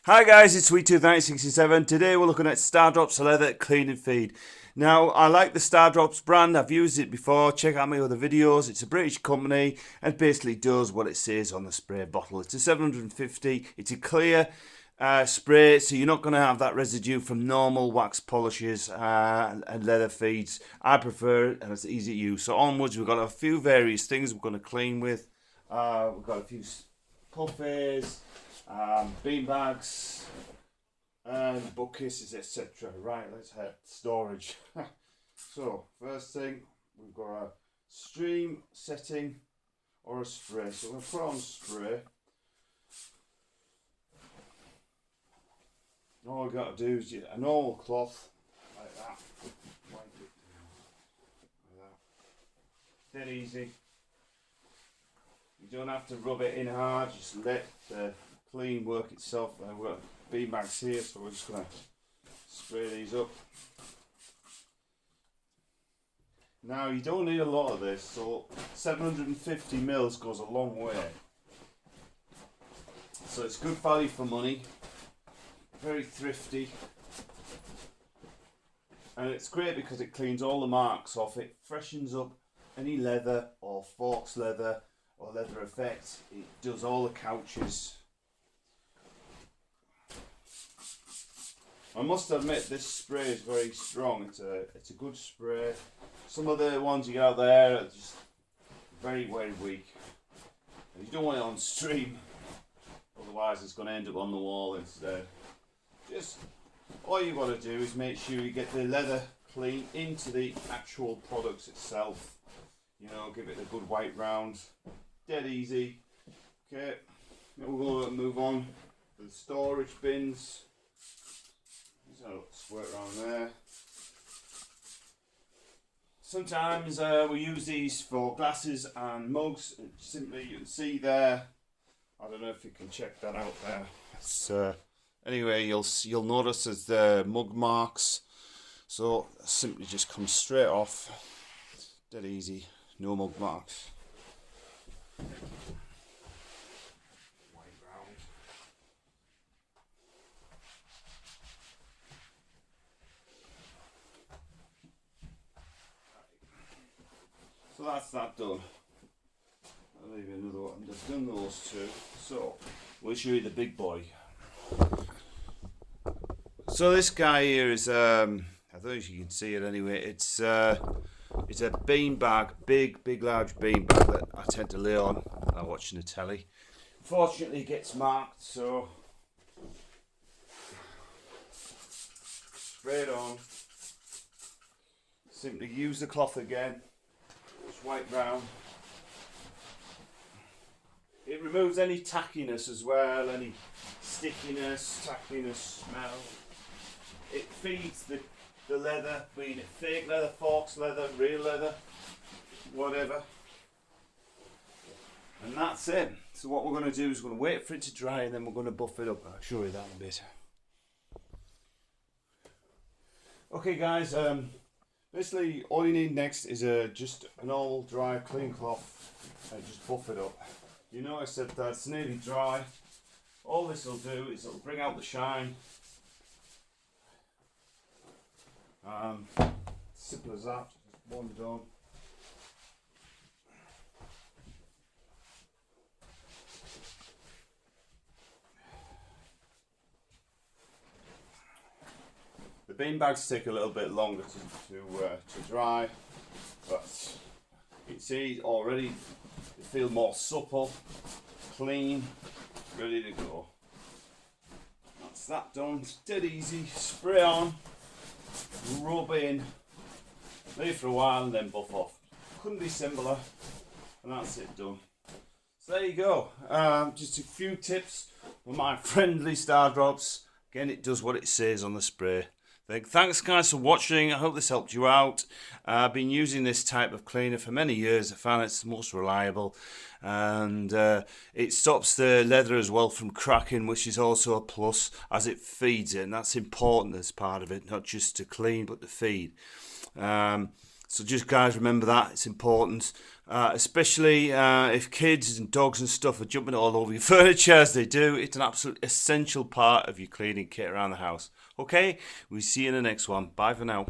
Hi guys, it's Sweet21967. Today we're looking at Stardrops Leather Clean and Feed. Now, I like the Stardrops brand. I've used it before. Check out my other videos. It's a British company and basically does what it says on the spray bottle. It's a 750. It's a clear spray, so you're not going to have that residue from normal wax polishes and leather feeds. I prefer it and it's easy to use. So onwards, we've got a few various things we're going to clean with. We've got a few puffies, bean bags, and bookcases, etc. Right, let's head storage. So first thing, we've got a stream setting or a spray. So we're going to put on spray. All we've got to do is a normal cloth like that. Wipe it down like that. Dead easy. You don't have to rub it in hard. Just let the clean work itself. We've got bean bags here, so we're just going to spray these up. Now you don't need a lot of this, so 750 mils goes a long way. So it's good value for money, very thrifty, and it's great because it cleans all the marks off. It freshens up any leather or forks leather or leather effect. It does all the couches. I must admit this spray is very strong. It's a good spray. Some of the ones you get out there are just very weak. And you don't want it on stream, otherwise it's going to end up on the wall instead. Just all you got to do is make sure you get the leather clean into the actual products itself. You know, give it a good wipe round. Dead easy. Okay, now we're going to move on to the storage bins. So squirt around there. Sometimes we use these for glasses and mugs. Simply, you can see there. I don't know if you can check that out there. It's, anyway, you'll notice there's the mug marks. So simply just comes straight off. Dead easy. No mug marks. So that's that done. I'll leave you another one. I've done those two. So we'll show you the big boy. So this guy here is I don't know if you can see it anyway. It's a bean bag, big large bean bag that I tend to lay on when I'm watching the telly. Fortunately it gets marked, so spray it on. Simply use the cloth again. Wipe round. It removes any tackiness as well, any stickiness, smell. It feeds the leather, being it fake leather, forks leather, real leather, whatever. And that's it. So what we're going to do is we're going to wait for it to dry and then we're going to buff it up. I'll show you that in a bit. Okay guys, basically, all you need next is just an old dry clean cloth and just buff it up. You notice that that's nearly dry. All this will do is it'll bring out the shine. Simple as that, just one done. The bean bags take a little bit longer to dry, but you can see already they feel more supple, clean, ready to go. That's that done. It's dead easy. Spray on, rub in, leave for a while, and then buff off. Couldn't be simpler, and that's it done. So there you go. Just a few tips from my friendly Stardrops. Again, it does what it says on the spray. Thanks guys for watching. I hope this helped you out. I've been using this type of cleaner for many years. I found it's the most reliable, and it stops the leather as well from cracking, which is also a plus as it feeds it, and that's important as part of it, not just to clean but to feed. So just guys, remember that it's important. especially if kids and dogs and stuff are jumping all over your furniture as they do. It's an absolute essential part of your cleaning kit around the house. Okay, we'll see you in the next one. Bye for now.